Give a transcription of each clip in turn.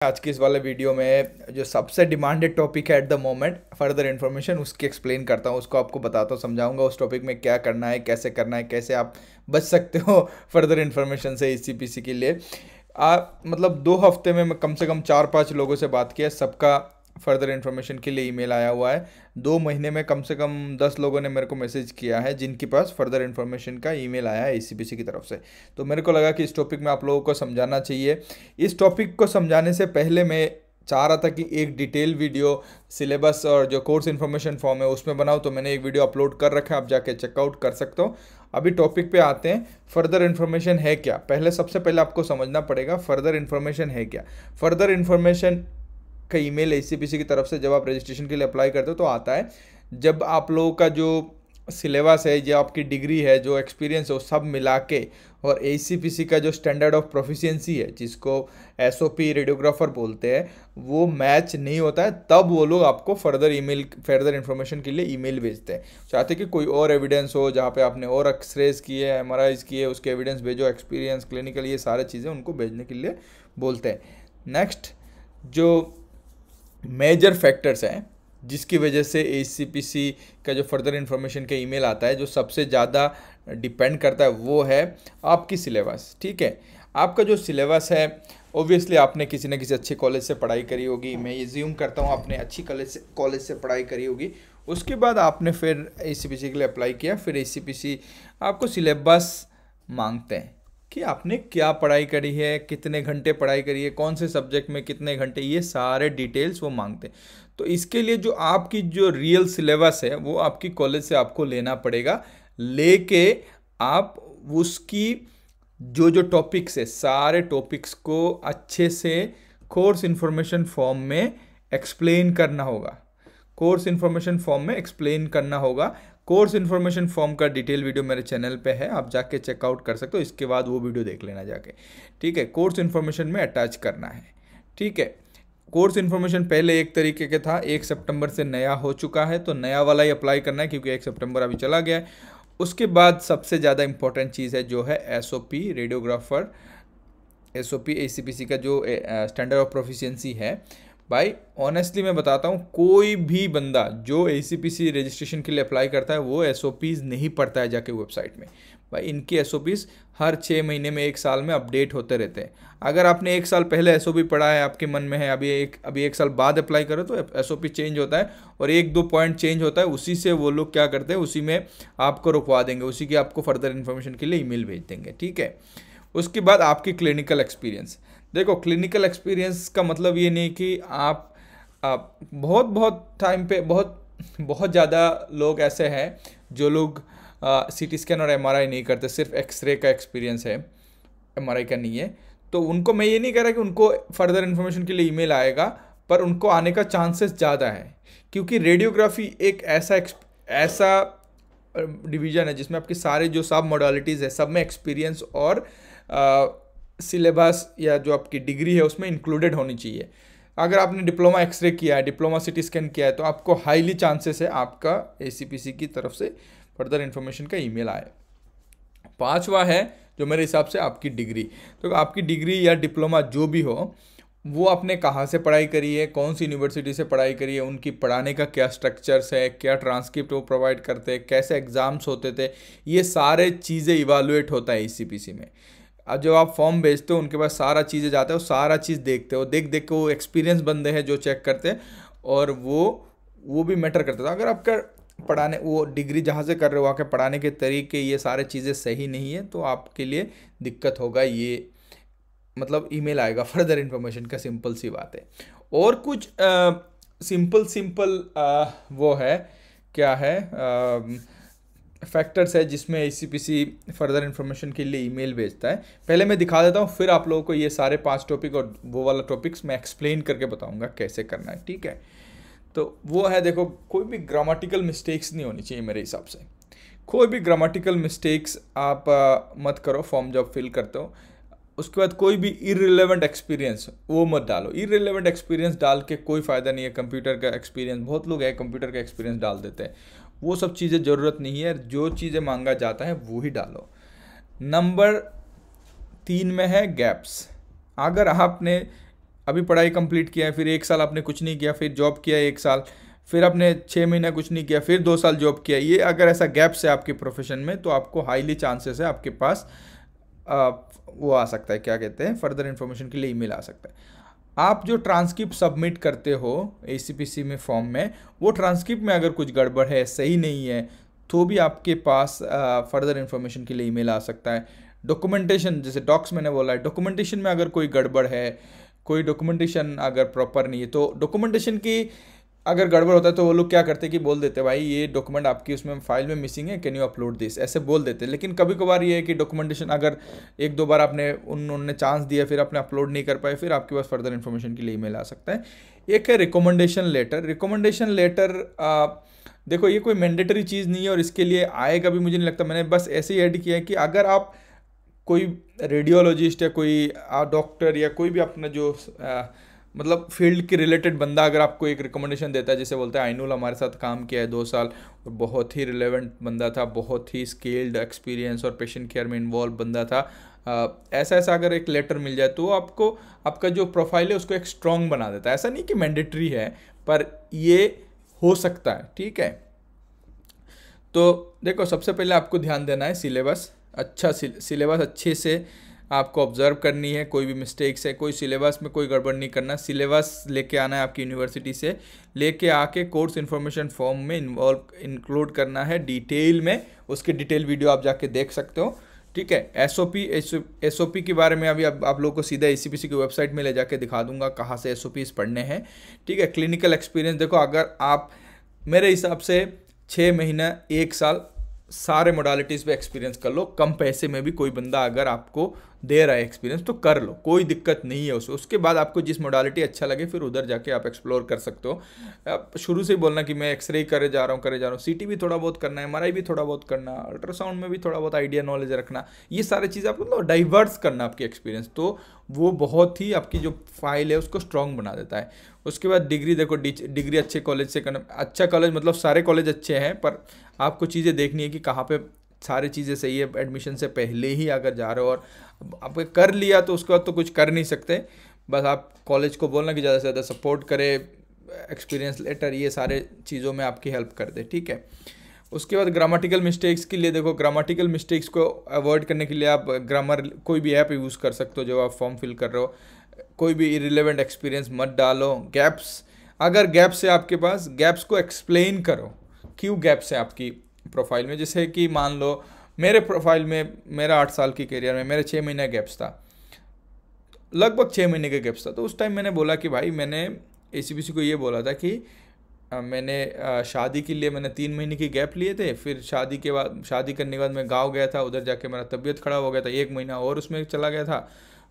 आज की इस वाले वीडियो में जो सबसे डिमांडेड टॉपिक है at the moment further information उसकी एक्सप्लेन करता हूँ, उसको आपको बताता हूँ, समझाऊंगा उस टॉपिक में क्या करना है, कैसे आप बच सकते हो फर्दर इन्फॉर्मेशन से एसीपीसी के लिए। मतलब 2 हफ्ते में मैं कम से कम 4-5 लोगों से बात किया, सबका फर्दर इन्फॉर्मेशन के लिए ईमेल आया हुआ है। 2 महीने में कम से कम 10 लोगों ने मेरे को मैसेज किया है जिनके पास फर्दर इन्फॉर्मेशन का ईमेल आया है एसीपीसी की तरफ से। तो मेरे को लगा कि इस टॉपिक में आप लोगों को समझाना चाहिए। इस टॉपिक को समझाने से पहले मैं चाह रहा था कि एक डिटेल वीडियो सिलेबस और जो कोर्स इन्फॉर्मेशन फॉर्म है उसमें बनाऊँ, तो मैंने एक वीडियो अपलोड कर रखा है, आप जाके चेकआउट कर सकते हो। अभी टॉपिक पे आते हैं, फर्दर इन्फॉर्मेशन है क्या। सबसे पहले आपको समझना पड़ेगा फर्दर इन्फॉर्मेशन है क्या। फर्दर इन्फॉर्मेशन का ईमेल एसीपीसी की तरफ से जब आप रजिस्ट्रेशन के लिए अप्लाई करते हो तो आता है, जब आप लोगों का जो सिलेबस है, जो आपकी डिग्री है, जो एक्सपीरियंस है, वो सब मिला के और एसीपीसी का जो स्टैंडर्ड ऑफ प्रोफिशिएंसी है जिसको एसओपी रेडियोग्राफर बोलते हैं, वो मैच नहीं होता है, तब वो लोग आपको फर्दर इन्फॉर्मेशन के लिए ईमेल भेजते हैं। चाहते कि कोई और एविडेंस हो जहाँ पे आपने और एक्सरेज किए, एमआरआईज किए, उसके एविडेंस भेजो, एक्सपीरियंस, क्लिनिकल, ये सारी चीज़ें उनको भेजने के लिए बोलते हैं। नेक्स्ट, जो मेजर फैक्टर्स हैं जिसकी वजह से एसीपीसी का जो फर्दर इन्फॉर्मेशन का ईमेल आता है, जो सबसे ज़्यादा डिपेंड करता है वो है आपकी सिलेबस। ठीक है, आपका जो सिलेबस है, ओब्वियसली आपने किसी न किसी अच्छे कॉलेज से पढ़ाई करी होगी, मैं ये ज्यूम करता हूँ आपने अच्छी कॉलेज से पढ़ाई करी होगी। उसके बाद आपने फिर एसीपीसी के लिए अप्लाई किया, फिर एसीपीसी आपको सिलेबस मांगते हैं कि आपने क्या पढ़ाई करी है, कितने घंटे पढ़ाई करी है, कौन से सब्जेक्ट में कितने घंटे, ये सारे डिटेल्स वो मांगते हैं। तो इसके लिए जो आपकी जो रियल सिलेबस है वो आपकी कॉलेज से आपको लेना पड़ेगा, लेके आप उसकी जो टॉपिक्स है, सारे टॉपिक्स को अच्छे से कोर्स इन्फॉर्मेशन फॉर्म में एक्सप्लेन करना होगा। कोर्स इन्फॉर्मेशन फॉर्म में एक्सप्लेन करना होगा। कोर्स इन्फॉर्मेशन फॉर्म का डिटेल वीडियो मेरे चैनल पे है, आप जाके चेकआउट कर सकते हो, इसके बाद वो वीडियो देख लेना जाके। ठीक है, कोर्स इन्फॉर्मेशन में अटैच करना है। ठीक है, कोर्स इन्फॉर्मेशन पहले एक तरीके का था, 1 सितंबर से नया हो चुका है, तो नया वाला ही अप्लाई करना है क्योंकि 1 सितंबर अभी चला गया है। उसके बाद सबसे ज़्यादा इंपॉर्टेंट चीज़ है जो है एसओपी रेडियोग्राफर, एसओपी एसीपीसी का जो स्टैंडर्ड ऑफ प्रोफिशिएंसी है। भाई ऑनेस्टली मैं बताता हूँ, कोई भी बंदा जो एसीपीसी रजिस्ट्रेशन के लिए अप्लाई करता है वो एसओपीज़ नहीं पढ़ता है जाके वेबसाइट में। भाई इनकी एसओपीज़ हर 6 महीने में, 1 साल में अपडेट होते रहते हैं। अगर आपने 1 साल पहले एसओपी पढ़ा है, आपके मन में है, अभी एक साल बाद अप्लाई करो तो एसओपी चेंज होता है और 1-2 पॉइंट चेंज होता है, उसी से वो लोग क्या करते हैं, उसी में आपको रुकवा देंगे, उसी की आपको फर्दर इन्फॉर्मेशन के लिए ईमेल भेज देंगे। ठीक है, उसके बाद आपकी क्लिनिकल एक्सपीरियंस। देखो, क्लिनिकल एक्सपीरियंस का मतलब ये नहीं कि आप बहुत टाइम पे बहुत ज़्यादा लोग ऐसे हैं जो लोग सीटी स्कैन और एमआरआई नहीं करते, सिर्फ एक्सरे का एक्सपीरियंस है, एमआरआई का नहीं है। तो उनको मैं ये नहीं कह रहा कि उनको फर्दर इन्फॉर्मेशन के लिए ईमेल आएगा, पर उनको आने का चांसेस ज़्यादा है क्योंकि रेडियोग्राफी एक ऐसा डिवीज़न है जिसमें आपके सारे जो सब मॉडलिटीज़ है, सब में एक्सपीरियंस और सिलेबस या जो आपकी डिग्री है उसमें इंक्लूडेड होनी चाहिए। अगर आपने डिप्लोमा एक्सरे किया है, डिप्लोमा सीटी स्कैन किया है, तो आपको हाईली चांसेस है आपका एसीपीसी की तरफ से फर्दर इन्फॉर्मेशन का ईमेल आए। 5वां है जो मेरे हिसाब से आपकी डिग्री। तो आपकी डिग्री या डिप्लोमा जो भी हो, वो आपने कहाँ से पढ़ाई करी है, कौन सी यूनिवर्सिटी से पढ़ाई करी है, उनकी पढ़ाने का क्या स्ट्रक्चर्स है, क्या ट्रांसक्रिप्ट वो प्रोवाइड करते हैं, कैसे एग्ज़ाम्स होते थे, ये सारे चीज़ें इवालुएट होता है एसीपीसी में। अब जब आप फॉर्म भेजते हो उनके पास सारा चीज़ें जाता है, वो सारा चीज़ देखते हो, देख के वो एक्सपीरियंस बंदे हैं जो चेक करते हैं और वो भी मैटर करता था। अगर आपका पढ़ाने, वो डिग्री जहाँ से कर रहे हो, आपके पढ़ाने के तरीके, ये सारे चीज़ें सही नहीं है तो आपके लिए दिक्कत होगा, ये मतलब ईमेल आएगा फर्दर इन्फॉर्मेशन का, सिंपल सी बात है। और कुछ सिंपल वो है, क्या है, फैक्टर्स है जिसमें एसीपीसी फर्दर इन्फॉर्मेशन के लिए ईमेल भेजता है। पहले मैं दिखा देता हूँ, फिर आप लोगों को ये सारे 5 टॉपिक और वो वाला टॉपिक्स मैं एक्सप्लेन करके बताऊँगा कैसे करना है। ठीक है, तो वो है, देखो, कोई भी ग्रामेटिकल मिस्टेक्स नहीं होनी चाहिए मेरे हिसाब से। कोई भी ग्रामेटिकल मिस्टेक्स आप मत करो फॉर्म जब फिल करते हो। उसके बाद कोई भी इररिलेवेंट एक्सपीरियंस वो मत डालो। इररिलेवेंट एक्सपीरियंस डाल के कोई फ़ायदा नहीं है। कंप्यूटर का एक्सपीरियंस, बहुत लोग हैं कंप्यूटर का एक्सपीरियंस डाल देते हैं, वो सब चीज़ें ज़रूरत नहीं है। जो चीज़ें मांगा जाता है वो ही डालो। नंबर 3 में है गैप्स। अगर आपने अभी पढ़ाई कंप्लीट किया है, फिर 1 साल आपने कुछ नहीं किया, फिर जॉब किया 1 साल, फिर आपने 6 महीना कुछ नहीं किया, फिर 2 साल जॉब किया, ये अगर ऐसा गैप्स है आपके प्रोफेशन में तो आपको हाईली चांसेस है आपके पास वो आ सकता है, क्या कहते हैं, फर्दर इन्फॉर्मेशन के लिए ईमेल आ सकता है। आप जो ट्रांसक्रिप्ट सबमिट करते हो एसीपीसी में फॉर्म में, वो ट्रांसक्रिप्ट में अगर कुछ गड़बड़ है, सही नहीं है, तो भी आपके पास फर्दर इन्फॉर्मेशन के लिए ईमेल आ सकता है। डॉक्यूमेंटेशन, जैसे डॉक्स मैंने बोला है, डॉक्यूमेंटेशन में अगर कोई गड़बड़ है, कोई डॉक्यूमेंटेशन अगर प्रॉपर नहीं है, तो डॉक्यूमेंटेशन की अगर गड़बड़ होता है तो वो लोग क्या करते हैं कि बोल देते हैं भाई ये डॉक्यूमेंट आपकी उसमें फाइल में मिसिंग है, कैन यू अपलोड दिस, ऐसे बोल देते हैं। लेकिन कभी कभार ये है कि डॉक्यूमेंटेशन अगर 1-2 बार आपने उन्होंने चांस दिया, फिर आपने अपलोड नहीं कर पाए, फिर आपके पास फर्दर इन्फॉर्मेशन के लिए ईमेल आ सकता है। एक है रिकमेंडेशन लेटर। रिकमेंडेशन लेटर देखो ये कोई मैंडेटरी चीज़ नहीं है और इसके लिए आएगा भी मुझे नहीं लगता, मैंने बस ऐसे ही ऐड किया है कि अगर आप कोई रेडियोलॉजिस्ट या कोई डॉक्टर या कोई भी अपना जो मतलब फील्ड के रिलेटेड बंदा अगर आपको एक रिकमेंडेशन देता है, जैसे बोलते हैं आइनुल हमारे साथ काम किया है 2 साल और बहुत ही रिलेवेंट बंदा था, बहुत ही स्किल्ड, एक्सपीरियंस और पेशेंट केयर में इन्वॉल्व बंदा था, ऐसा ऐसा अगर एक लेटर मिल जाए तो आपको आपका जो प्रोफाइल है उसको एक स्ट्रॉन्ग बना देता है। ऐसा नहीं कि मैंडेटरी है, पर ये हो सकता है, ठीक है। तो देखो सबसे पहले आपको ध्यान देना है सिलेबस, अच्छा सिलेबस अच्छे से आपको ऑब्जर्व करनी है, कोई भी मिस्टेक्स है, कोई सिलेबस में कोई गड़बड़ नहीं करना। सिलेबस लेके आना है आपकी यूनिवर्सिटी से, लेके आके कोर्स इन्फॉर्मेशन फॉर्म में इंक्लूड करना है डिटेल में, उसके डिटेल वीडियो आप जाके देख सकते हो, ठीक है। एसओपी के बारे में अभी आप लोगों को सीधा एसीपीसी की वेबसाइट में ले जाके दिखा दूंगा कहाँ से एसओपीज पढ़ने हैं, ठीक है। क्लिनिकल एक्सपीरियंस देखो, अगर आप मेरे हिसाब से 6 महीना 1 साल सारे मोडालिटीज़ पे एक्सपीरियंस कर लो, कम पैसे में भी कोई बंदा अगर आपको दे रहा है एक्सपीरियंस तो कर लो, कोई दिक्कत नहीं है उसके बाद आपको जिस मोडालिटी अच्छा लगे फिर उधर जाके आप एक्सप्लोर कर सकते हो। आप शुरू से ही बोलना कि मैं एक्सरे करे जा रहा हूँ, सीटी भी थोड़ा बहुत करना है, एमआरआई भी थोड़ा बहुत करना, अल्ट्रासाउंड में भी थोड़ा बहुत आइडिया नॉलेज रखना, ये सारी चीज़ें आपको मतलब डाइवर्स करना आपकी एक्सपीरियंस, तो वो बहुत ही आपकी जो फाइल है उसको स्ट्रॉन्ग बना देता है। उसके बाद डिग्री देखो, डिग्री अच्छे कॉलेज से करना, अच्छा कॉलेज मतलब सारे कॉलेज अच्छे हैं, पर आपको चीज़ें देखनी है कि कहाँ पे सारी चीज़ें सही है। एडमिशन से पहले ही अगर जा रहे हो और आप कर लिया तो उसके बाद तो कुछ कर नहीं सकते, बस आप कॉलेज को बोलना कि ज़्यादा से ज़्यादा सपोर्ट करे, एक्सपीरियंस लेटर ये सारे चीज़ों में आपकी हेल्प कर दे, ठीक है। उसके बाद ग्रामेटिकल मिस्टेक्स के लिए देखो, ग्रामेटिकल मिस्टेक्स को अवॉइड करने के लिए आप ग्रामर कोई भी ऐप यूज़ कर सकते हो जब आप फॉर्म फिल कर रहे हो, कोई भी इरिलेवेंट एक्सपीरियंस मत डालो। गैप्स, अगर गैप्स है आपके पास, गैप्स को एक्सप्लेन करो, क्यों गैप्स है आपकी प्रोफाइल में। जैसे कि मान लो मेरे प्रोफाइल में मेरा 8 साल की करियर में मेरे 6 महीने गैप्स था, लगभग 6 महीने के गैप्स था, तो उस टाइम मैंने बोला कि भाई मैंने एसीपीसी को ये बोला था कि मैंने शादी के लिए मैंने 3 महीने की गैप लिए थे, फिर शादी के बाद, शादी करने के बाद मैं गाँव गया था, उधर जाके मेरा तबीयत खराब हो गया था, 1 महीना और उसमें चला गया था।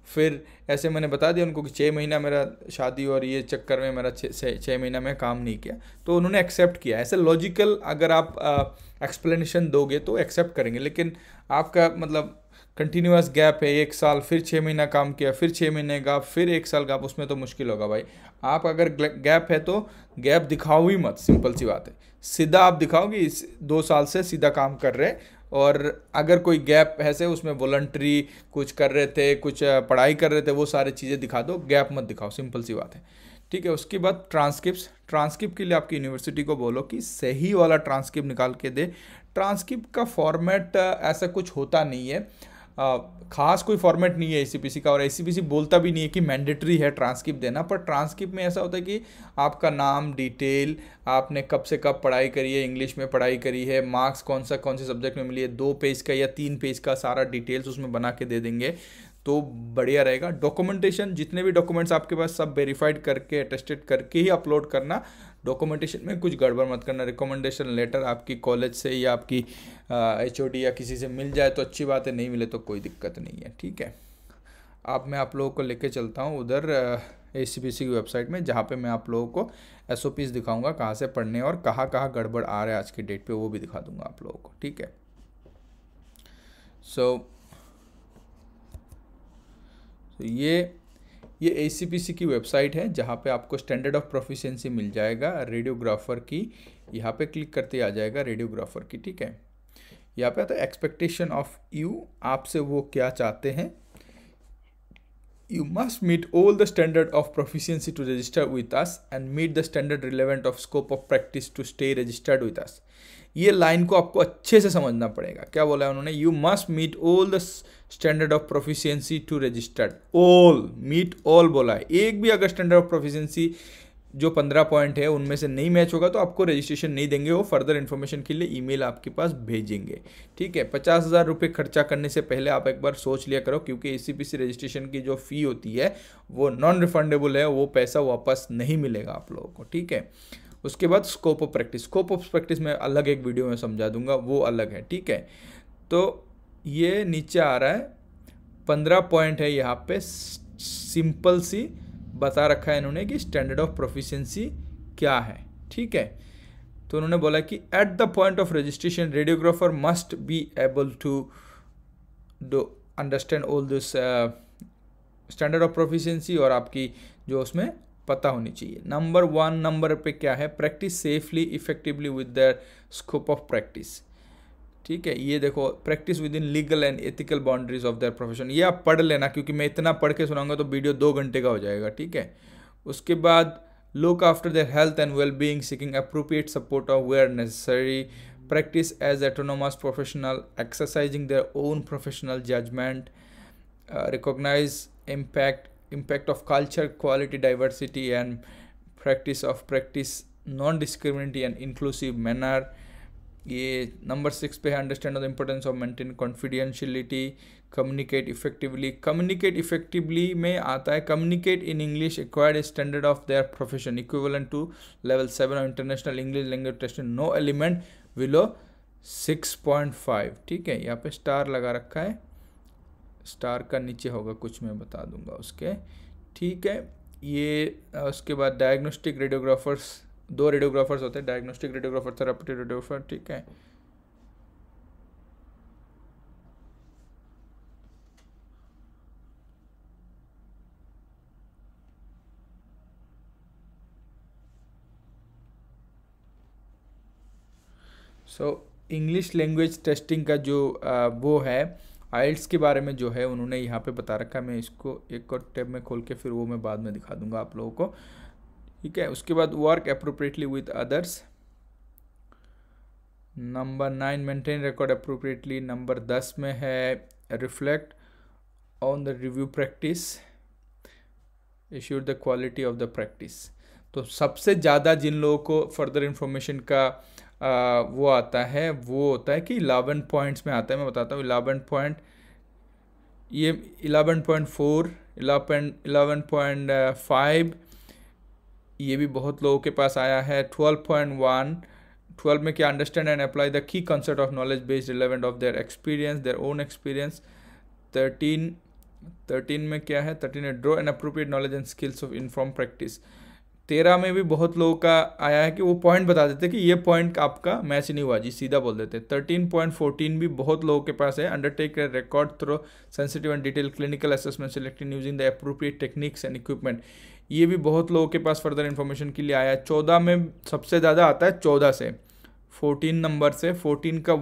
फिर ऐसे मैंने बता दिया उनको कि 6 महीना मेरा शादी और ये चक्कर में मेरा 6 महीना में काम नहीं किया, तो उन्होंने एक्सेप्ट किया। ऐसे लॉजिकल अगर आप एक्सप्लेनेशन दोगे तो एक्सेप्ट करेंगे, लेकिन आपका मतलब कंटिन्यूअस गैप है 1 साल, फिर 6 महीना काम किया, फिर 6 महीने गैप, फिर 1 साल गैप, उसमें तो मुश्किल होगा भाई। आप अगर गैप है तो गैप दिखाओ ही मत, सिंपल सी बात है। सीधा आप दिखाओ कि इस 2 साल से सीधा काम कर रहे हैं, और अगर कोई गैप है से उसमें वॉलंटरी कुछ कर रहे थे, कुछ पढ़ाई कर रहे थे, वो सारी चीज़ें दिखा दो, गैप मत दिखाओ, सिंपल सी बात है, ठीक है। उसके बाद ट्रांसक्रिप्ट के लिए आपकी यूनिवर्सिटी को बोलो कि सही वाला ट्रांसक्रिप्ट निकाल के दे। ट्रांसक्रिप्ट का फॉर्मेट ऐसा कुछ होता नहीं है, खास कोई फॉर्मेट नहीं है एसीपीसी का, और एसीपीसी बोलता भी नहीं है कि मैंडेटरी है ट्रांसक्रिप्ट देना, पर ट्रांसक्रिप्ट में ऐसा होता है कि आपका नाम, डिटेल, आपने कब से कब पढ़ाई करी है, इंग्लिश में पढ़ाई करी है, मार्क्स कौन से सब्जेक्ट में मिली है, 2 पेज का या 3 पेज का सारा डिटेल्स उसमें बना के दे देंगे तो बढ़िया रहेगा। डॉक्यूमेंटेशन, जितने भी डॉक्यूमेंट्स आपके पास सब वेरीफाइड करके अटेस्टेड करके ही अपलोड करना, डॉक्यूमेंटेशन में कुछ गड़बड़ मत करना। रिकमेंडेशन लेटर आपकी कॉलेज से या आपकी एचओडी या किसी से मिल जाए तो अच्छी बात है, नहीं मिले तो कोई दिक्कत नहीं है, ठीक है। अब मैं आप लोगों को लेके चलता हूँ उधर एसीपीसी की वेबसाइट में, जहाँ पे मैं आप लोगों को एसओपीज दिखाऊंगा कहाँ से पढ़ने और कहाँ कहाँ गड़बड़ आ रहा है आज की डेट पे, वो भी दिखा दूंगा आप लोगों को, ठीक है। सो ये एसीपीसी की वेबसाइट है जहाँ पे आपको स्टैंडर्ड ऑफ प्रोफिशिएंसी मिल जाएगा रेडियोग्राफर की, यहाँ पे क्लिक करते आ जाएगा रेडियोग्राफर की, ठीक है। यहाँ पे आता है एक्सपेक्टेशन ऑफ यू, आपसे वो क्या चाहते हैं, You must meet all the standard of proficiency to register with us and meet the standard relevant of scope of practice to stay registered with us. ये लाइन को आपको अच्छे से समझना पड़ेगा। क्या बोला है उन्होंने? You must meet all the standard of proficiency to registered. All, meet all बोला है। एक भी अगर स्टैंडर्ड ऑफ प्रोफिशिएंसी जो 15 पॉइंट है उनमें से नहीं मैच होगा तो आपको रजिस्ट्रेशन नहीं देंगे, वो फर्दर इन्फॉर्मेशन के लिए ईमेल आपके पास भेजेंगे। ठीक है, 50,000 रुपये खर्चा करने से पहले आप एक बार सोच लिया करो, क्योंकि एसीपीसी रजिस्ट्रेशन की जो फ़ी होती है वो नॉन रिफंडेबल है, वो पैसा वापस नहीं मिलेगा आप लोगों को। ठीक है, उसके बाद scope of practice. Scope of practice में अलग एक वीडियो में समझा दूंगा, वो अलग है। ठीक है, तो ये नीचे आ रहा है 15 पॉइंट है, यहाँ पे सिंपल सी बता रखा है इन्होंने कि स्टैंडर्ड ऑफ प्रोफिशिएंसी क्या है। ठीक है, तो उन्होंने बोला कि at the point of registration radiographer must be able to do understand all this standard of proficiency, और आपकी जो उसमें पता होनी चाहिए। नंबर 1 नंबर पे क्या है? Practice safely effectively with their scope of practice. ठीक है, ये देखो, practice with in legal and ethical boundaries of their profession. ये आप पढ़ लेना, क्योंकि मैं इतना पढ़ के सुनाऊंगा तो वीडियो 2 घंटे का हो जाएगा। ठीक है, उसके बाद look after their health and well being, seeking appropriate support of where necessary, practice as autonomous professional, exercising their own professional judgement, recognise impact of culture, quality, diversity, and practice non-discriminatory and inclusive manner. ये number 6 पे है, understand the importance of maintain confidentiality, communicate effectively. Communicate effectively में आता है communicate in English acquired standard of their profession equivalent to level 7 of international English language test, no element below 6.5। ठीक है, यहाँ पे स्टार लगा रखा है, स्टार का नीचे होगा कुछ, मैं बता दूंगा उसके। ठीक है, ये उसके बाद डायग्नोस्टिक रेडियोग्राफर्स, 2 रेडियोग्राफर्स होते हैं, डायग्नोस्टिक रेडियोग्राफर, थेराप्यूटिक रेडियोग्राफर। ठीक है, सो इंग्लिश लैंग्वेज टेस्टिंग का जो वो है आइल्स के बारे में जो है उन्होंने यहाँ पे बता रखा है। मैं इसको एक और टैब में खोल के फिर वो मैं बाद में दिखा दूंगा आप लोगों को। ठीक है, उसके बाद work appropriately with others. Number 9 maintain record appropriately. Number 10 में है reflect on the review practice, ensure the quality of the practice. तो सबसे ज़्यादा जिन लोगों को फर्दर इंफॉर्मेशन का वो आता है, वो होता है कि 11 पॉइंट्स में आता है। मैं बताता हूँ 11 पॉइंट, ये 11.4, 11.5, ये भी बहुत लोगों के पास आया है। 12.1, 12 में क्या? Understand and apply the key concept of knowledge based relevant of their experience, their own experience. 13 में क्या है? 13 है draw an appropriate knowledge and skills of inform practice. 13 में भी बहुत लोगों का आया है कि वो पॉइंट बता देते कि ये पॉइंट आपका मैच नहीं हुआ जी, सीधा बोल देते। 13.14 भी बहुत लोगों के पास है, undertake record thorough sensitive and detail clinical assessment selecting using the appropriate techniques and equipment. ये भी बहुत लोगों के पास फर्दर इन्फॉर्मेशन के लिए आया है। 14 में सबसे ज़्यादा आता है, 14 से 14 नंबर से। 14 का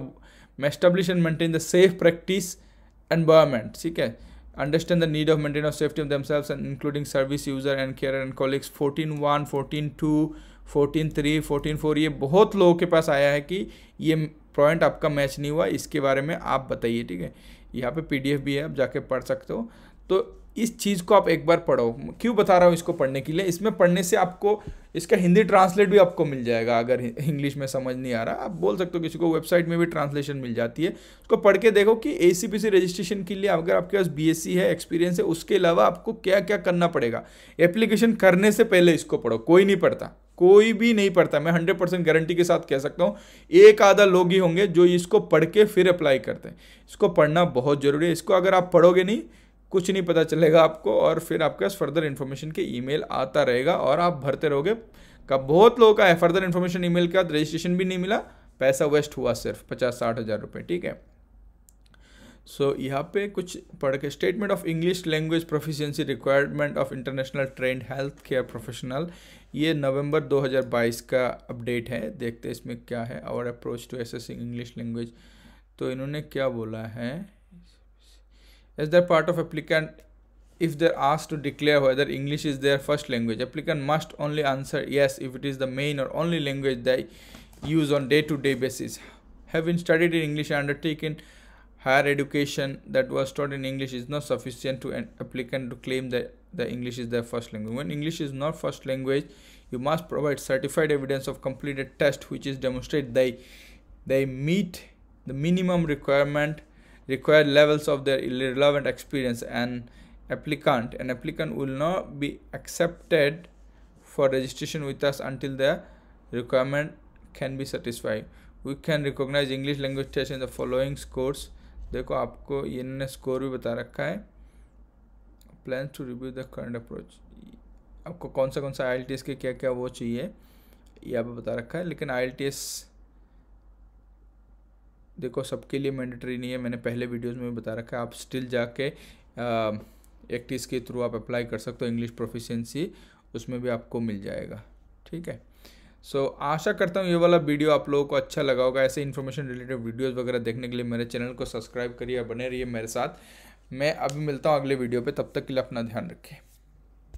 establish and maintain the safe practice environment. ठीक है, understand the need of maintenance of safety of themselves and including service user and carer and colleagues। 14.1, 14.2, 14.3, 14.4 ये बहुत लोगों के पास आया है कि ये पॉइंट आपका मैच नहीं हुआ, इसके बारे में आप बताइए। ठीक है, यहाँ पे PDF भी है, आप जाके पढ़ सकते हो। तो इस चीज़ को आप एक बार पढ़ो। क्यों बता रहा हूँ इसको पढ़ने के लिए? इसमें पढ़ने से आपको इसका हिंदी ट्रांसलेट भी आपको मिल जाएगा। अगर इंग्लिश में समझ नहीं आ रहा, आप बोल सकते हो किसी को, वेबसाइट में भी ट्रांसलेशन मिल जाती है। उसको पढ़ के देखो कि ACPC रजिस्ट्रेशन के लिए अगर आपके पास BSc है, एक्सपीरियंस है, उसके अलावा आपको क्या क्या करना पड़ेगा। एप्लीकेशन करने से पहले इसको पढ़ो। कोई नहीं पढ़ता, कोई भी नहीं पढ़ता। मैं 100% गारंटी के साथ कह सकता हूँ, एक आधा लोग ही होंगे जो इसको पढ़ के फिर अप्लाई करते हैं। इसको पढ़ना बहुत ज़रूरी है। इसको अगर आप पढ़ोगे नहीं, कुछ नहीं पता चलेगा आपको, और फिर आपके पास फर्दर इन्फॉर्मेशन के ईमेल आता रहेगा और आप भरते रहोगे। का बहुत लोगों का है फर्दर इन्फॉर्मेशन ईमेल का, रजिस्ट्रेशन भी नहीं मिला, पैसा वेस्ट हुआ सिर्फ 50-60 हज़ार रुपये। ठीक है, सो यहाँ पे कुछ पढ़ के statement of English language proficiency requirement of international trained health care professional, ये नवंबर 2022 का अपडेट है। देखते हैं इसमें क्या है। Our approach to assessing English language. तो इन्होंने क्या बोला है? As the part of applicant if they're asked to declare whether English is their first language, applicant must only answer yes if it is the main or only language they use on day-to-day basis. Having studied in English and undertaken higher education that was taught in English is not sufficient to an applicant to claim that the English is their first language. When English is not first language, you must provide certified evidence of completed test which is demonstrate they meet the minimum required levels of their relevant experience. An applicant will not be accepted for registration with us until the requirement can be satisfied. We can recognize English language test in the following scores. देखो आपको इन्होंने score भी बता रखा है. Plan to review the current approach, आपको कौन सा IELTS के क्या क्या वो चाहिए यहाँ पे बता रखा है. लेकिन IELTS देखो सबके लिए मैंडेटरी नहीं है, मैंने पहले वीडियोस में बता रखा है. आप स्टिल जाके एक्टिस के थ्रू आप अप्लाई कर सकते हो इंग्लिश प्रोफिशिएंसी, उसमें भी आपको मिल जाएगा. ठीक है. सो आशा करता हूँ ये वाला वीडियो आप लोगों को अच्छा लगा होगा. ऐसे इन्फॉर्मेशन रिलेटेड वीडियोस वगैरह देखने के लिए मेरे चैनल को सब्सक्राइब करिए और बने रहिए मेरे साथ. मैं अभी मिलता हूँ अगले वीडियो पे, तब तक के लिए अपना ध्यान रखें.